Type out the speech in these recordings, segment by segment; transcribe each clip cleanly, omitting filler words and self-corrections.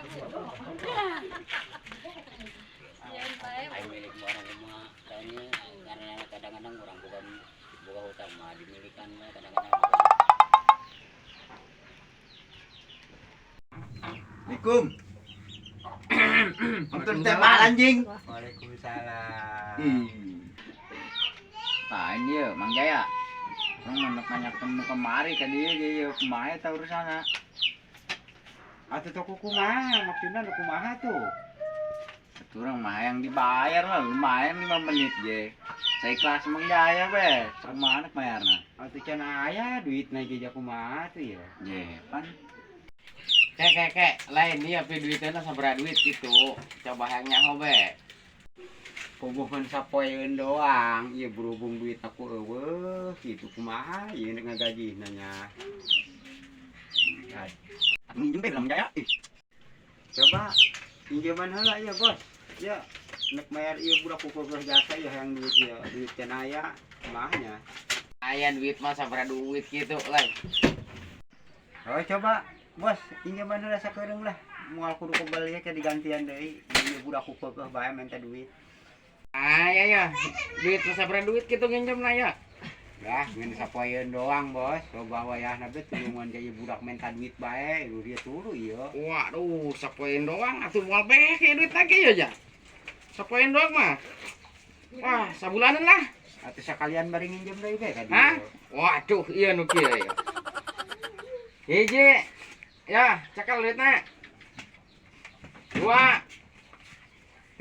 Ay milik mo orang rumah kayaknya karena kadang-kadang orang bukan buka hutang mah dimilikan kadang-kadang. Assalamualaikum. Untuk tema anjing. Waalaikumsalam. Nah ini ya Mang Jaya. Orang banyak temu kemari kan dia kumaha tahu urusana. Atuh toko kumaha maksudna nu kumaha tuh? Orang mah yang dibayar lah lumayan 5 menit je. Saya ikhlas Mang Jaya be. Kumaha anak bayarna? Atuh can aya duitna ge kumaha tuh ya. Je, pan. Kek, lain nih apa duitnya sabaraha duit gitu. Coba yang nyaho be. Kubuhan sapoeun doang, ieu berhubung duit aku eueuh kitu kumaha ieu ngagajihna nya. Minjem be Mang Jaya. Coba pinjaman heula ya bos. Ya nek bayar ieu budak kukuh jasa ya yang duit ya duit teh aya kumaha nya. Aya duit mah sabaraha duit gitu lain. Oh coba bos pinjaman heula sakeureung lah. Moal kudu kembali ke digantian deui ieu budak kukuh bae minta duit. Ya. Duit mah sabaraha duit gitu nginjemna ya. Dah ngeun sapoeun doang bos. Coba wayahna teh tulungan ka ieu budak minta duit bae, dia turu ieu. Waduh, sapoeun doang atuh moal beek ya duit lagi ya ja. Sapoeun doang mah. Wah, sabulanan lah. Atuh sakalian bari nginjem deui bae ka Hah? dieu. Waduh, iya nu kieu ya. Hiji. Ya, cakal duitna. 2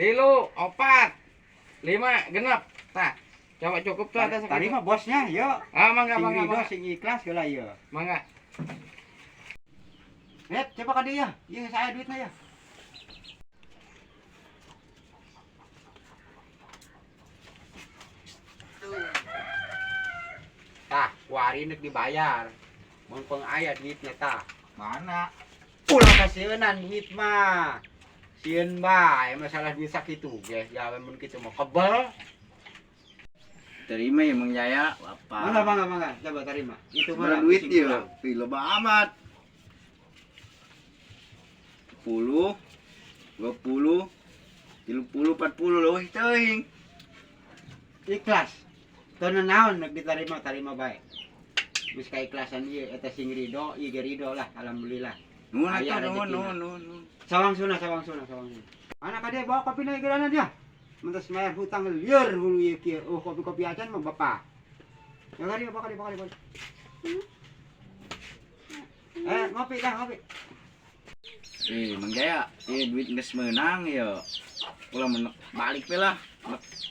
3 4 5 genep. Tah. Coba cukup tuh atas Tadi mah bosnya, yuk. Ah, mangga Sing mangga ridho, mangga. sing ikhlas geula ieu. Mangga. Net, coba ka dieu ya. Ieu saya duitna ya. Tah, kuari nek dibayar. Mun peng aya duitnya tah. Mana? Ulah kasieun duit mah. Sieun bae masalah duit sakitu ge. Ya mun kitu mah kebel. Terima ya Mang Jaya, Bapak. Mangga. Coba terima. Itu Seberapa mah duit sing dia? kurang. Loba amat. 10, 20, 30, 40 loh teuing. Ikhlas. Teu naon nek diterima tarima bae. Geus kaikhlasan ieu eta sing ridho, ieu ge ridho lah alhamdulillah. Nuhun Aya atuh rezekina. nuhun. Sawang suna. Anak ade bawa kopi na geuranan ya. Mentas mayar hutang lieur hulu ieu kieu. Oh kopi-kopi acan mah bapak. Ya kali bawa kali. Ngopi dah ngopi. Mang Jaya, duit geus meunang ya. Ulah menek balik we lah.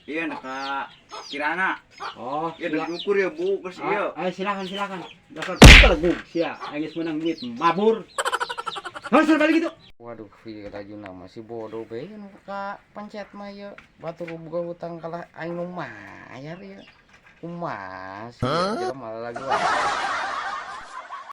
Ieu nek ka Kirana. Oh, Ya diukur ya Bu, geus ieu. Ayo silakan. Dasar pelegu sia, geus menang duit mabur. Hasil balik gitu. Waduh, ieu rajuna masih bodoh be nu ka pencet mah ya. Batur boga hutang kalah aing nu mayar ya. Kumaha sih jelema lagi.